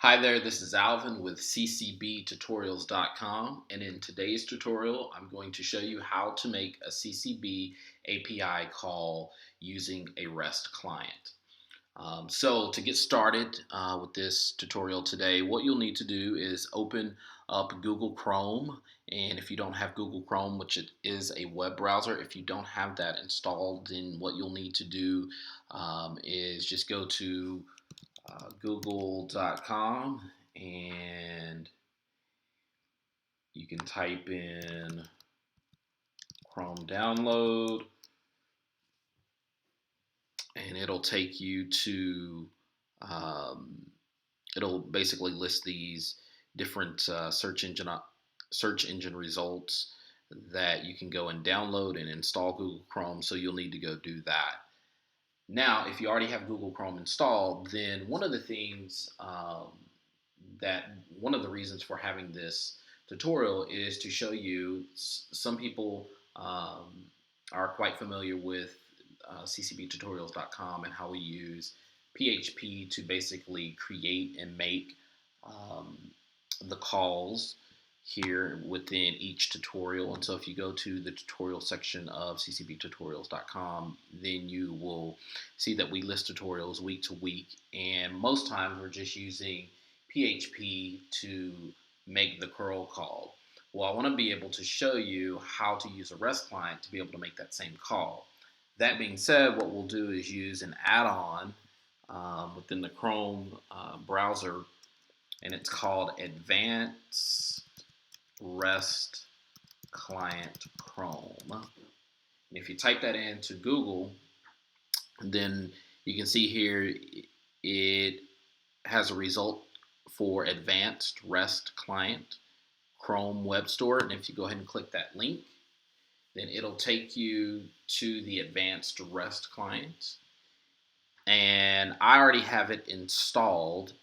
Hi there, this is Alvin with ccbtutorials.com, and in today's tutorial I'm going to show you how to make a CCB API call using a REST client. So to get started with this tutorial today, what you'll need to do is open up Google Chrome, and if you don't have Google Chrome, which it is a web browser, if you don't have that installed, then what you'll need to do is just go to google.com and you can type in Chrome download and it'll take you to it'll basically list these different search engine results that you can go and download and install Google Chrome, so you'll need to go do that. Now, if you already have Google Chrome installed, then one of the things one of the reasons for having this tutorial is to show you some people are quite familiar with ccbtutorials.com and how we use PHP to basically create and make the calls here within each tutorial. And so if you go to the tutorial section of ccbtutorials.com, then you will see that we list tutorials week to week, and most times we're just using PHP to make the curl call. Well, I want to be able to show you how to use a REST client to be able to make that same call. That being said, what we'll do is use an add-on within the Chrome browser, and it's called Advanced REST Client Chrome. And if you type that into Google, then you can see here it has a result for Advanced REST Client Chrome Web Store. And if you go ahead and click that link, then it'll take you to the Advanced REST Client. And I already have it installed.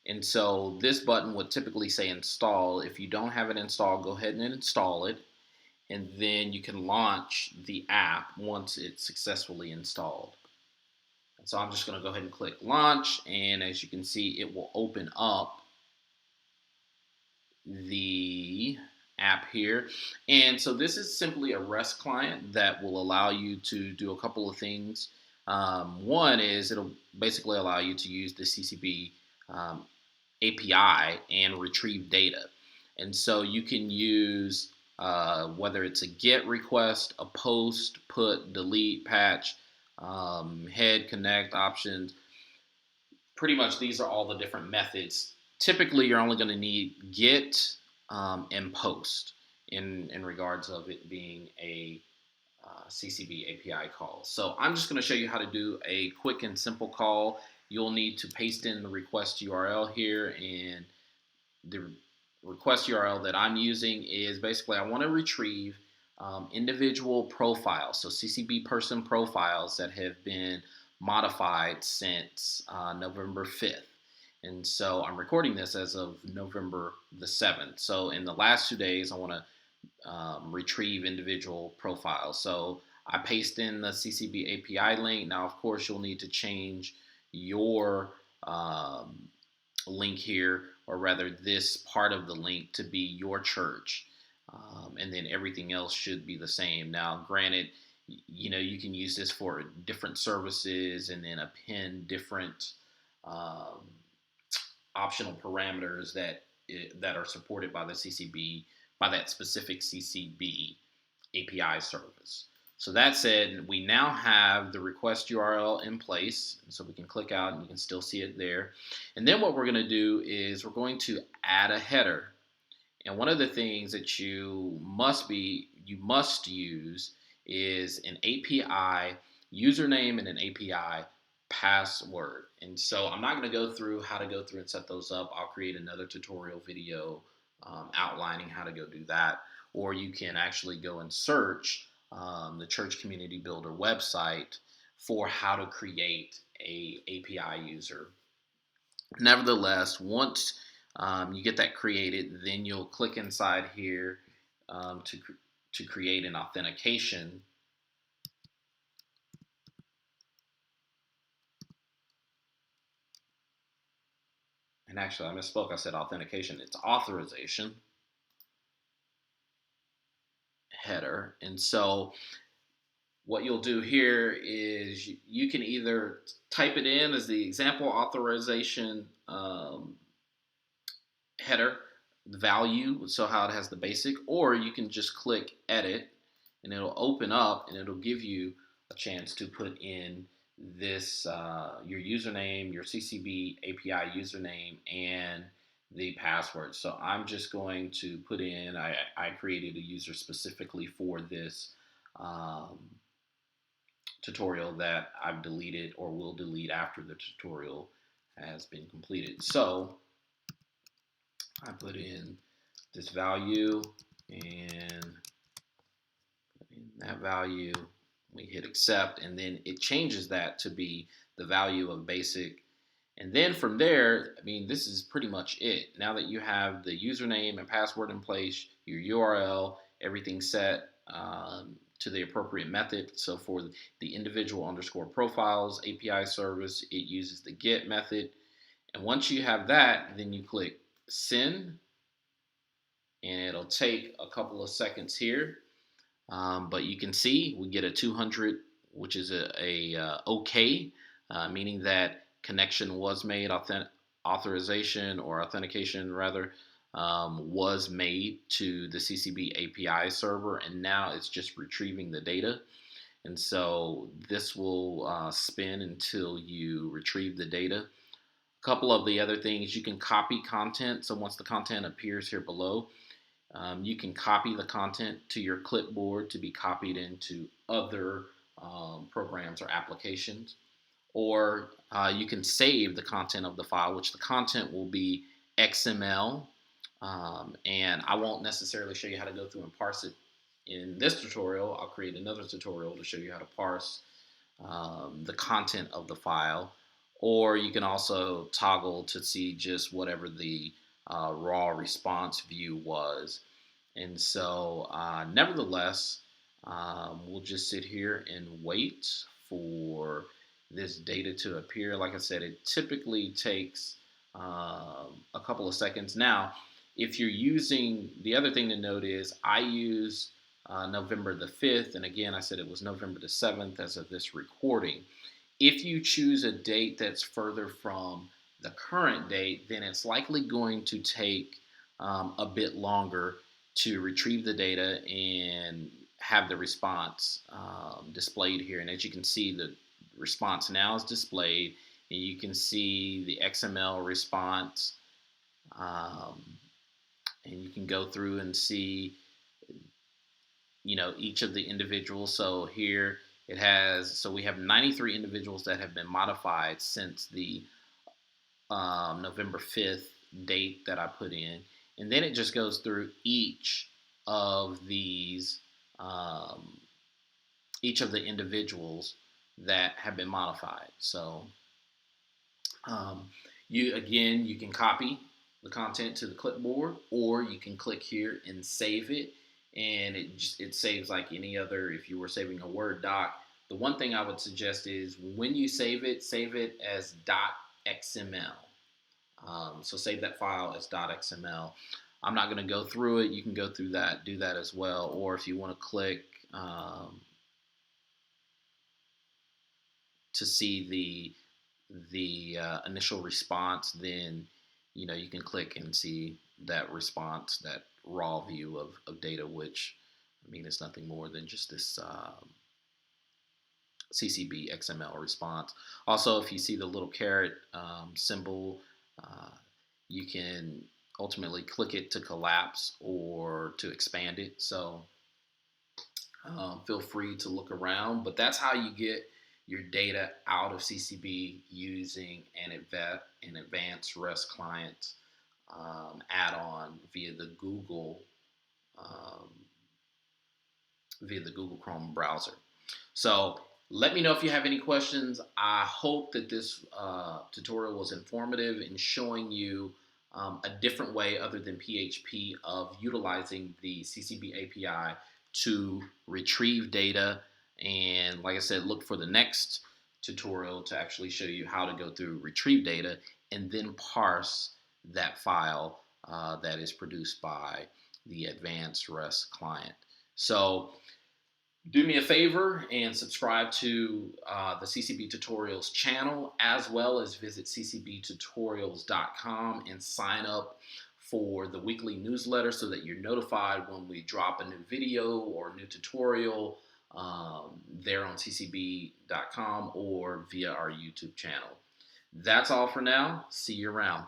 And so this button would typically say install. If you don't have it installed, go ahead and install it. And then you can launch the app once it's successfully installed. And so I'm just going to go ahead and click launch. And as you can see, it will open up the app here. And so this is simply a REST client that will allow you to do a couple of things. One is it'll basically allow you to use the CCB API and retrieve data. And so you can use whether it's a GET request, a POST, PUT, delete, patch, head, connect options. Pretty much these are all the different methods. Typically, you're only going to need GET and POST in regards of it being a CCB API call. So I'm just going to show you how to do a quick and simple call. You'll need to paste in the request URL here, and the request URL that I'm using is basically I want to retrieve individual profiles, so CCB person profiles that have been modified since November 5th. And so I'm recording this as of November the 7th. So in the last 2 days, I want to retrieve individual profiles. So I paste in the CCB API link. Now, of course, you'll need to change your link here, or rather this part of the link, to be your church. And then everything else should be the same. Now, granted, you can use this for different services and then append different optional parameters that are supported by the CCB, by that specific CCB API service. So that said, we now have the request URL in place, so we can click out and you can still see it there. And then what we're going to do is we're going to add a header. And one of the things that you must use is an API username and an API password. And so I'm not going to go through how to go through and set those up. I'll create another tutorial video outlining how to go do that. Or you can actually go and search the Church Community Builder website for how to create a API user. Nevertheless, once you get that created, then you'll click inside here to create an authentication. and actually I misspoke, I said authentication, it's authorization header. And so what you'll do here is you can either type it in as the example authorization header, the value, so how it has the basic, or you can just click edit and it'll open up and it'll give you a chance to put in this your username, your CCB API username, and the password. So I'm just going to put in, I created a user specifically for this tutorial that I've deleted or will delete after the tutorial has been completed. So I put in this value and in that value, we hit accept, and then it changes that to be the value of basic. And then from there, I mean, this is pretty much it. Now that you have the username and password in place, your URL, everything set to the appropriate method. So for the individual underscore profiles API service, it uses the get method. And once you have that, then you click send, and it'll take a couple of seconds here. But you can see we get a 200, which is a OK, meaning that connection was made, authorization or authentication rather, was made to the CCB API server, and now it's just retrieving the data. And so this will spin until you retrieve the data. A couple of the other things, you can copy content. So once the content appears here below, you can copy the content to your clipboard to be copied into other programs or applications. Or you can save the content of the file, which the content will be XML. And I won't necessarily show you how to go through and parse it in this tutorial. I'll create another tutorial to show you how to parse the content of the file. Or you can also toggle to see just whatever the raw response view was. And so nevertheless, we'll just sit here and wait for this data to appear. Like I said, it typically takes a couple of seconds. Now, if you're using, the other thing to note is I use November the 5th, and again, I said it was November the 7th as of this recording. If you choose a date that's further from the current date, then it's likely going to take a bit longer to retrieve the data and have the response displayed here. And as you can see, the response now is displayed, and you can see the XML response, and you can go through and see, you know, each of the individuals. So here it has, so we have 93 individuals that have been modified since the November 5th date that I put in. And then it just goes through each of these, each of the individuals that have been modified. So you can copy the content to the clipboard, or you can click here and save it, and it saves like any other. If you were saving a Word doc, the one thing I would suggest is when you save it as .xml. So save that file as .xml. I'm not going to go through it. You can go through that, do that as well. Or if you want to click to see the initial response, then you can click and see that response, that raw view of data, which I mean is nothing more than just this CCB XML response. Also, if you see the little caret symbol, you can ultimately click it to collapse or to expand it. So feel free to look around, but that's how you get your data out of CCB using an advanced REST client add-on via the Google Chrome browser. So let me know if you have any questions. I hope that this tutorial was informative in showing you a different way other than PHP of utilizing the CCB API to retrieve data. And like I said, look for the next tutorial to actually show you how to go through retrieve data and then parse that file that is produced by the advanced REST client. So do me a favor and subscribe to the CCB Tutorials channel, as well as visit ccbtutorials.com and sign up for the weekly newsletter so that you're notified when we drop a new video or a new tutorial there on ccb.com or via our YouTube channel. That's all for now. See you around.